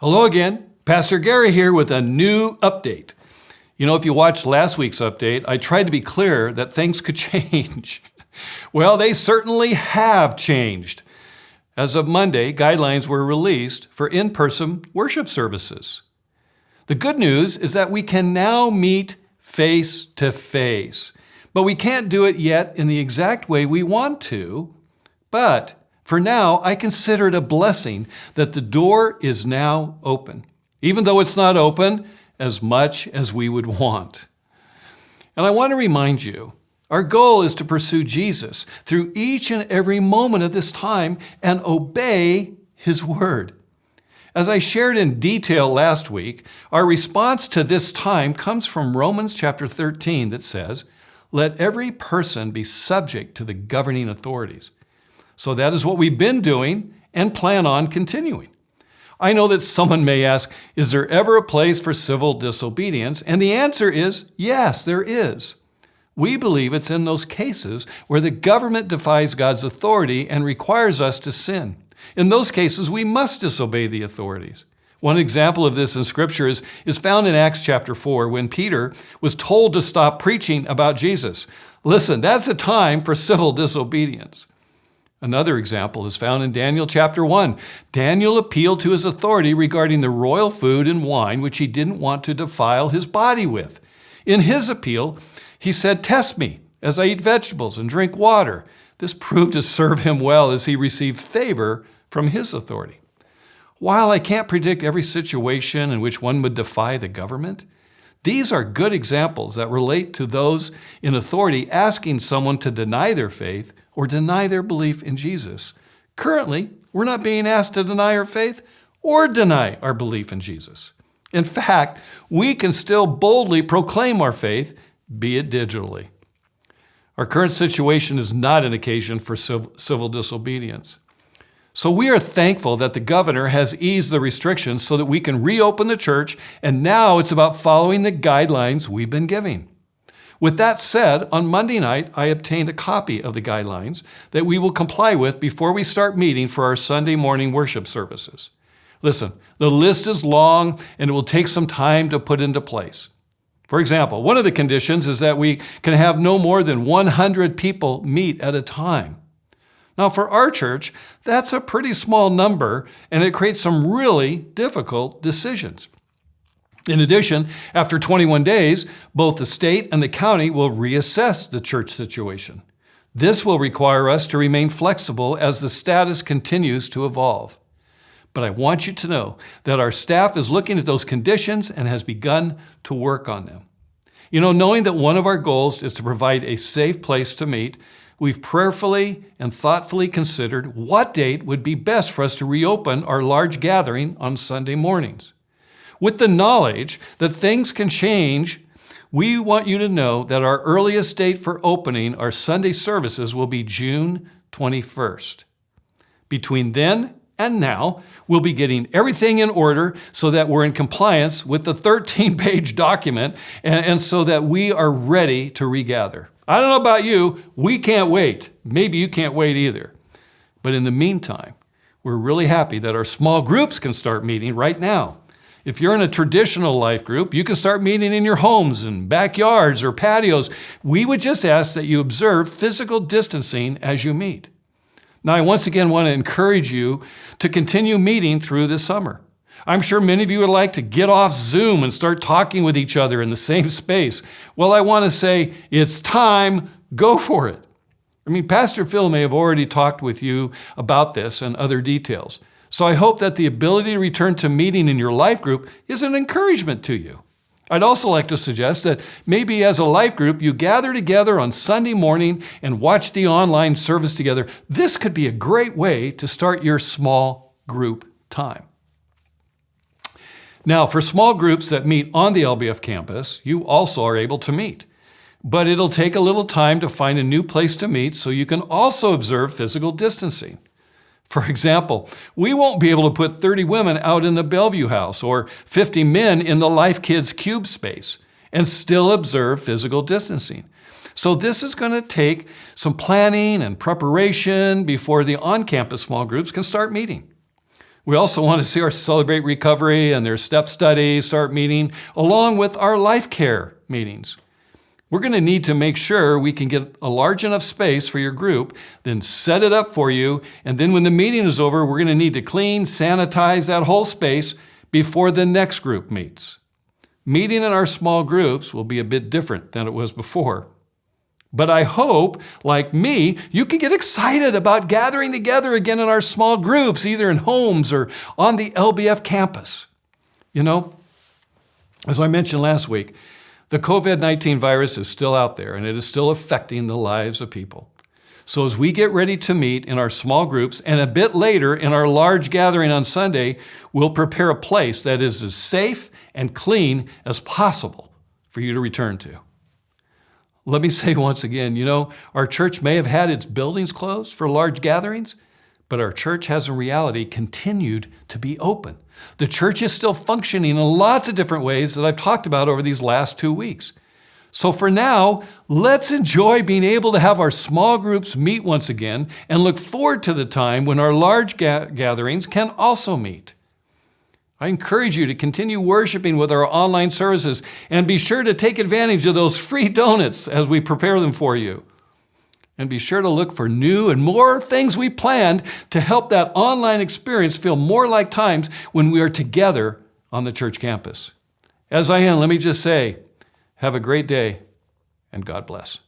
Hello again, Pastor Gary here with a new update. If you watched last week's update, I tried to be clear that things could change. Well, they certainly have changed. As of Monday, guidelines were released for in-person worship services. The good news is that we can now meet face to face, but we can't do it yet in the exact way we want to. But for now, I consider it a blessing that the door is now open, even though it's not open as much as we would want. And I want to remind you, our goal is to pursue Jesus through each and every moment of this time and obey His word. As I shared in detail last week, our response to this time comes from Romans chapter 13 that says, "Let every person be subject to the governing authorities." So that is what we've been doing and plan on continuing. I know that someone may ask, is there ever a place for civil disobedience? And the answer is yes, there is. We believe it's in those cases where the government defies God's authority and requires us to sin. In those cases, we must disobey the authorities. One example of this in Scripture is found in Acts chapter 4 when Peter was told to stop preaching about Jesus. Listen, that's a time for civil disobedience. Another example is found in Daniel chapter 1. Daniel appealed to his authority regarding the royal food and wine which he didn't want to defile his body with. In his appeal, he said, "Test me as I eat vegetables and drink water." This proved to serve him well as he received favor from his authority. While I can't predict every situation in which one would defy the government, these are good examples that relate to those in authority asking someone to deny their faith or deny their belief in Jesus. Currently, we're not being asked to deny our faith or deny our belief in Jesus. In fact, we can still boldly proclaim our faith, be it digitally. Our current situation is not an occasion for civil disobedience. So we are thankful that the governor has eased the restrictions so that we can reopen the church, and now it's about following the guidelines we've been giving. With that said, on Monday night, I obtained a copy of the guidelines that we will comply with before we start meeting for our Sunday morning worship services. Listen, the list is long and it will take some time to put into place. For example, one of the conditions is that we can have no more than 100 people meet at a time. Now, for our church, that's a pretty small number, and it creates some really difficult decisions. In addition, after 21 days, both the state and the county will reassess the church situation. This will require us to remain flexible as the status continues to evolve. But I want you to know that our staff is looking at those conditions and has begun to work on them. Knowing that one of our goals is to provide a safe place to meet, we've prayerfully and thoughtfully considered what date would be best for us to reopen our large gathering on Sunday mornings. With the knowledge that things can change, we want you to know that our earliest date for opening our Sunday services will be June 21st. Between then and now, we'll be getting everything in order so that we're in compliance with the 13-page document and so that we are ready to regather. I don't know about you, we can't wait. Maybe you can't wait either. But in the meantime, we're really happy that our small groups can start meeting right now. If you're in a traditional life group, you can start meeting in your homes and backyards or patios. We would just ask that you observe physical distancing as you meet. Now, I once again want to encourage you to continue meeting through this summer. I'm sure many of you would like to get off Zoom and start talking with each other in the same space. Well, I want to say it's time, go for it. Pastor Phil may have already talked with you about this and other details. So I hope that the ability to return to meeting in your life group is an encouragement to you. I'd also like to suggest that maybe as a life group, you gather together on Sunday morning and watch the online service together. This could be a great way to start your small group time. Now, for small groups that meet on the LBF campus, you also are able to meet. But it'll take a little time to find a new place to meet so you can also observe physical distancing. For example, we won't be able to put 30 women out in the Bellevue house or 50 men in the Life Kids Cube space and still observe physical distancing. So this is going to take some planning and preparation before the on-campus small groups can start meeting. We also want to see our Celebrate Recovery and their step studies start meeting, along with our life care meetings. We're going to need to make sure we can get a large enough space for your group, then set it up for you, and then when the meeting is over, we're going to need to clean, sanitize that whole space before the next group meets. Meeting in our small groups will be a bit different than it was before. But I hope, like me, you can get excited about gathering together again in our small groups, either in homes or on the LBF campus. You know, as I mentioned last week, the COVID-19 virus is still out there and it is still affecting the lives of people. So as we get ready to meet in our small groups and a bit later in our large gathering on Sunday, we'll prepare a place that is as safe and clean as possible for you to return to. Let me say once again, you know, our church may have had its buildings closed for large gatherings, but our church has in reality continued to be open. The church is still functioning in lots of different ways that I've talked about over these last 2 weeks. So for now, let's enjoy being able to have our small groups meet once again and look forward to the time when our large gatherings can also meet. I encourage you to continue worshiping with our online services and be sure to take advantage of those free donuts as we prepare them for you. And be sure to look for new and more things we planned to help that online experience feel more like times when we are together on the church campus. As I end, let me just say, have a great day and God bless.